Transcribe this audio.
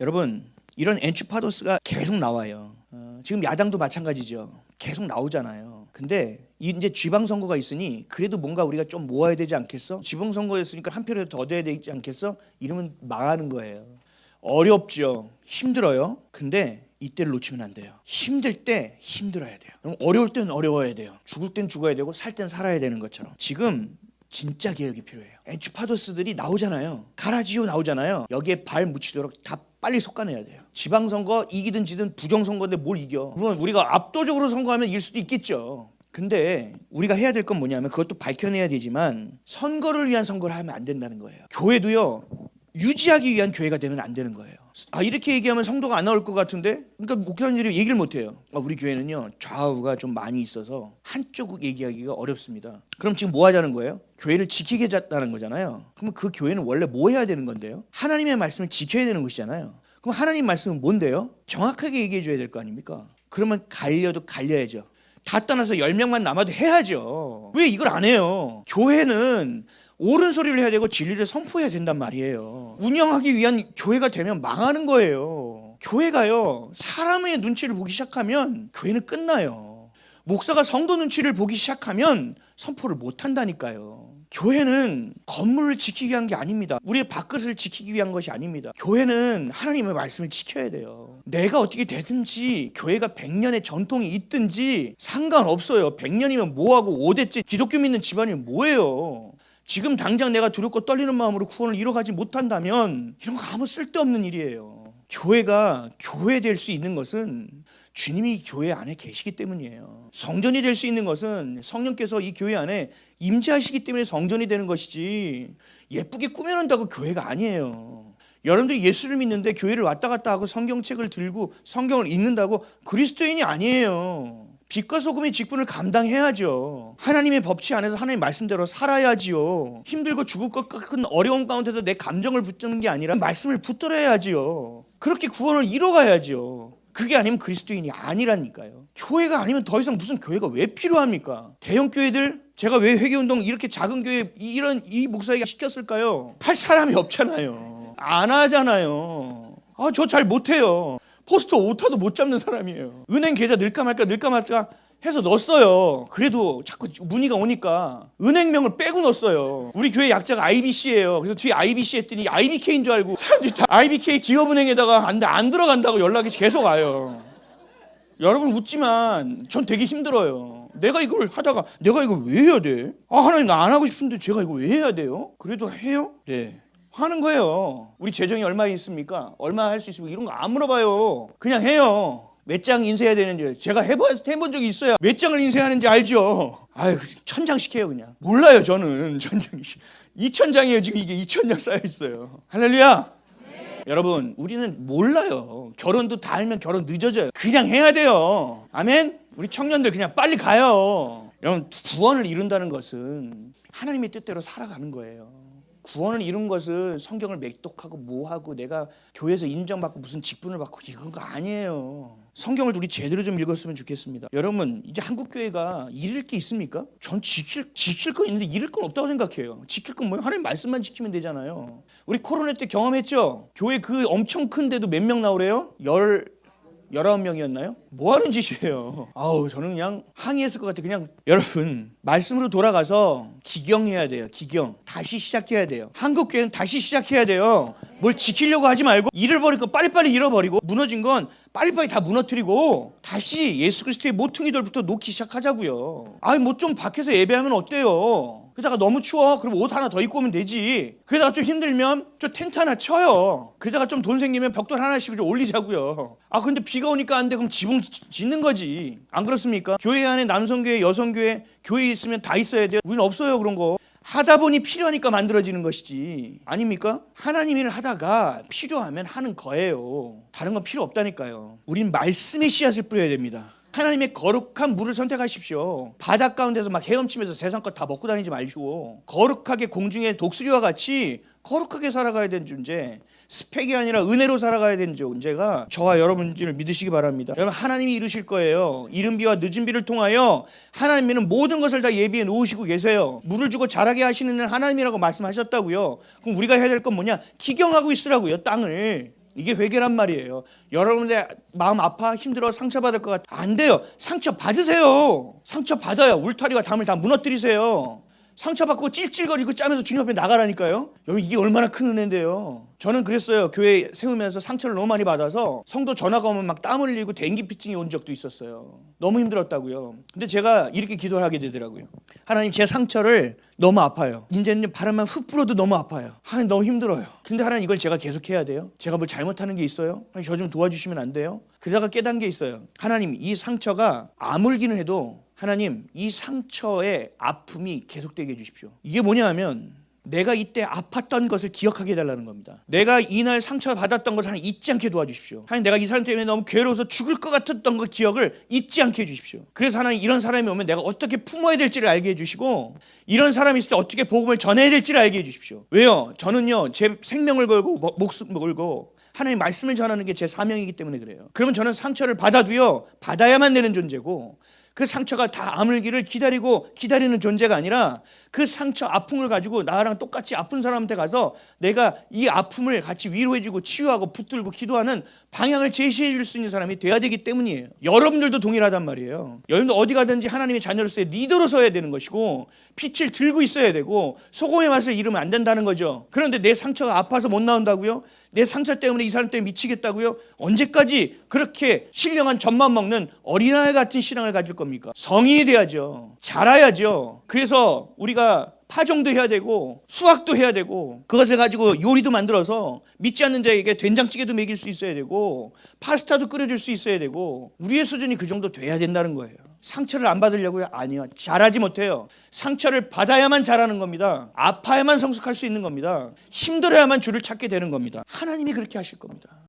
여러분, 이런 엔추파도스가 계속 나와요. 지금 야당도 마찬가지죠. 계속 나오잖아요. 근데 이제 지방선거가 있으니 그래도 뭔가 우리가 좀 모아야 되지 않겠어? 지방선거였으니까 한 표라도 더 돼야 되지 않겠어? 이러면 망하는 거예요. 어렵죠. 힘들어요. 근데 이때를 놓치면 안 돼요. 힘들 때 힘들어야 돼요. 그럼 어려울 땐 어려워야 돼요. 죽을 땐 죽어야 되고 살 땐 살아야 되는 것처럼. 지금 진짜 개혁이 필요해요. 엔추파도스들이 나오잖아요. 가라지오 나오잖아요. 여기에 발 묻히도록 다 빨리 솎아내야 돼요. 지방선거 이기든 지든 부정선거인데 뭘 이겨. 물론 우리가 압도적으로 선거하면 이길 수도 있겠죠. 근데 우리가 해야 될 건 뭐냐면 그것도 밝혀내야 되지만 선거를 위한 선거를 하면 안 된다는 거예요. 교회도요. 유지하기 위한 교회가 되면 안 되는 거예요. 이렇게 얘기하면 성도가 안 나올 것 같은데, 그러니까 목사님들이 얘기를 못해요. 우리 교회는요 좌우가 좀 많이 있어서 한쪽 얘기하기가 어렵습니다. 그럼 지금 뭐 하자는 거예요? 교회를 지키겠다는 거잖아요. 그럼 그 교회는 원래 뭐 해야 되는 건데요? 하나님의 말씀을 지켜야 되는 것이잖아요. 그럼 하나님 말씀은 뭔데요? 정확하게 얘기해 줘야 될 거 아닙니까? 그러면 갈려도 갈려야죠. 다 떠나서 10명만 남아도 해야죠. 왜 이걸 안 해요? 교회는 옳은 소리를 해야 되고 진리를 선포해야 된단 말이에요. 운영하기 위한 교회가 되면 망하는 거예요. 교회가요, 사람의 눈치를 보기 시작하면 교회는 끝나요. 목사가 성도 눈치를 보기 시작하면 선포를 못 한다니까요. 교회는 건물을 지키기 위한 게 아닙니다. 우리의 밥그릇을 지키기 위한 것이 아닙니다. 교회는 하나님의 말씀을 지켜야 돼요. 내가 어떻게 되든지 교회가 100년의 전통이 있든지 상관없어요. 100년이면 뭐하고 5대째 기독교 믿는 집안이 뭐예요. 지금 당장 내가 두렵고 떨리는 마음으로 구원을 이뤄가지 못한다면 이런 거 아무 쓸데없는 일이에요. 교회가 교회 될 수 있는 것은 주님이 교회 안에 계시기 때문이에요. 성전이 될 수 있는 것은 성령께서 이 교회 안에 임재하시기 때문에 성전이 되는 것이지 예쁘게 꾸며놓는다고 교회가 아니에요. 여러분들이 예수를 믿는데 교회를 왔다 갔다 하고 성경책을 들고 성경을 읽는다고 그리스도인이 아니에요. 빛과 소금의 직분을 감당해야죠. 하나님의 법치 안에서 하나님의 말씀대로 살아야지요. 힘들고 죽을 것 같은 어려운 가운데서 내 감정을 붙드는 게 아니라 말씀을 붙들어야지요. 그렇게 구원을 이뤄가야지요. 그게 아니면 그리스도인이 아니라니까요. 교회가 아니면 더 이상 무슨 교회가 왜 필요합니까? 대형 교회들, 제가 왜 회개운동 이렇게 작은 교회 이 목사에게 시켰을까요? 할 사람이 없잖아요. 안 하잖아요. 저 잘 못해요. 포스터 오타도 못 잡는 사람이에요. 은행 계좌 넣을까 말까 해서 넣었어요. 그래도 자꾸 문의가 오니까 은행명을 빼고 넣었어요. 우리 교회 약자가 IBC예요. 그래서 뒤에 IBC 했더니 IBK인 줄 알고 사람들이 다 IBK 기업은행에다가 안 들어간다고 연락이 계속 와요. 여러분 웃지만 전 되게 힘들어요. 내가 이걸 하다가 내가 이걸 왜 해야 돼? 하나님 나 안 하고 싶은데 제가 이걸 왜 해야 돼요? 그래도 해요? 네. 하는 거예요. 우리 재정이 얼마 있습니까? 얼마 할 수 있습니까? 이런 거 안 물어봐요. 그냥 해요. 몇 장 인쇄해야 되는지 제가 해본 적이 있어야 몇 장을 인쇄하는지 알죠. 천장씩 해요 그냥. 몰라요 저는 천장씩. 2000장이에요 지금. 이게 2000장 쌓여 있어요. 할렐루야. 네. 여러분 우리는 몰라요. 결혼도 다 알면 결혼 늦어져요. 그냥 해야 돼요. 아멘. 우리 청년들 그냥 빨리 가요. 여러분 구원을 이룬다는 것은 하나님의 뜻대로 살아가는 거예요. 구원을 이룬 것은 성경을 맥독하고 뭐하고 내가 교회에서 인정받고 무슨 직분을 받고 이런 거 아니에요. 성경을 우리 제대로 좀 읽었으면 좋겠습니다. 여러분 이제 한국교회가 잃을 게 있습니까? 전 지킬 건 있는데 잃을 건 없다고 생각해요. 지킬 건 뭐예요? 하나님 말씀만 지키면 되잖아요. 우리 코로나 때 경험했죠? 교회 그 엄청 큰데도 몇 명 나오래요? 19명이었나요? 뭐 하는 짓이에요? 저는 그냥 항의했을 것 같아요. 그냥 여러분 말씀으로 돌아가서 기경해야 돼요. 기경. 다시 시작해야 돼요. 한국교회는 다시 시작해야 돼요. 뭘 지키려고 하지 말고 잃어버릴 거 빨리빨리 잃어버리고 무너진 건 빨리빨리 다 무너뜨리고 다시 예수 그리스도의 모퉁이돌부터 놓기 시작하자고요. 뭐 좀 밖에서 예배하면 어때요? 그러다가 너무 추워. 그럼 옷 하나 더 입고 오면 되지. 그러다가 좀 힘들면 좀 텐트 하나 쳐요. 그러다가 좀 돈 생기면 벽돌 하나씩 좀 올리자고요. 근데 비가 오니까 안 돼. 그럼 지붕 짓는 거지. 안 그렇습니까? 교회 안에 남성교회, 여성교회, 교회 있으면 다 있어야 돼요. 우리는 없어요 그런 거. 하다 보니 필요하니까 만들어지는 것이지. 아닙니까? 하나님 일을 하다가 필요하면 하는 거예요. 다른 건 필요 없다니까요. 우린 말씀의 씨앗을 뿌려야 됩니다. 하나님의 거룩한 물을 선택하십시오. 바닷 가운데서 막 헤엄치면서 세상 것 다 먹고 다니지 마시고 거룩하게 공중의 독수리와 같이 거룩하게 살아가야 되는 존재, 스펙이 아니라 은혜로 살아가야 되는 존재가 저와 여러분들을 믿으시기 바랍니다. 여러분 하나님이 이루실 거예요. 이른 비와 늦은 비를 통하여 하나님은 모든 것을 다 예비해 놓으시고 계세요. 물을 주고 자라게 하시는 하나님이라고 말씀하셨다고요. 그럼 우리가 해야 될 건 뭐냐? 기경하고 있으라고요. 땅을. 이게 회개란 말이에요. 여러분들 마음 아파? 힘들어? 상처받을 것 같아? 안 돼요. 상처 받으세요. 상처 받아요. 울타리와 담을 다 무너뜨리세요. 상처받고 찔찔거리고 짜면서 주님 앞에 나가라니까요. 여러분 이게 얼마나 큰 은혜인데요. 저는 그랬어요. 교회 세우면서 상처를 너무 많이 받아서 성도 전화가 오면 막 땀 흘리고 dengue-피팅이 온 적도 있었어요. 너무 힘들었다고요. 근데 제가 이렇게 기도를 하게 되더라고요. 하나님, 제 상처를 너무 아파요. 이제는 바람만 흙 불어도 너무 아파요. 하나님, 너무 힘들어요. 근데 하나님, 이걸 제가 계속 해야 돼요? 제가 뭘 잘못하는 게 있어요? 하나님, 저 좀 도와주시면 안 돼요? 그러다가 깨닫는 게 있어요. 하나님, 이 상처가 아물기는 해도 하나님, 이 상처의 아픔이 계속되게 해주십시오. 이게 뭐냐 하면 내가 이때 아팠던 것을 기억하게 해달라는 겁니다. 내가 이날 상처받았던 것을 하나님 잊지 않게 도와주십시오. 하나님, 내가 이 사람 때문에 너무 괴로워서 죽을 것 같았던 그 기억을 잊지 않게 해주십시오. 그래서 하나님, 이런 사람이 오면 내가 어떻게 품어야 될지를 알게 해주시고, 이런 사람이 있을 때 어떻게 복음을 전해야 될지를 알게 해주십시오. 왜요? 저는요, 제 생명을 걸고 목숨을 걸고 하나님 말씀을 전하는 게 제 사명이기 때문에 그래요. 그러면 저는 상처를 받아도요, 받아야만 되는 존재고, 그 상처가 다 아물기를 기다리는 존재가 아니라 그 상처 아픔을 가지고 나랑 똑같이 아픈 사람한테 가서 내가 이 아픔을 같이 위로해주고 치유하고 붙들고 기도하는 방향을 제시해 줄 수 있는 사람이 돼야 되기 때문이에요. 여러분들도 동일하단 말이에요. 여러분들 어디 가든지 하나님의 자녀로서의 리더로 서야 되는 것이고 빛을 들고 있어야 되고 소금의 맛을 잃으면 안 된다는 거죠. 그런데 내 상처가 아파서 못 나온다고요? 내 상처 때문에 이 사람 때문에 미치겠다고요? 언제까지 그렇게 신령한 젖만 먹는 어린아이 같은 신앙을 가질 겁니까? 성인이 돼야죠. 자라야죠. 그래서 우리가 파종도 해야 되고 수학도 해야 되고 그것을 가지고 요리도 만들어서 믿지 않는 자에게 된장찌개도 먹일 수 있어야 되고 파스타도 끓여줄 수 있어야 되고 우리의 수준이 그 정도 돼야 된다는 거예요. 상처를 안 받으려고요? 아니요. 잘하지 못해요. 상처를 받아야만 잘하는 겁니다. 아파야만 성숙할 수 있는 겁니다. 힘들어야만 주를 찾게 되는 겁니다. 하나님이 그렇게 하실 겁니다.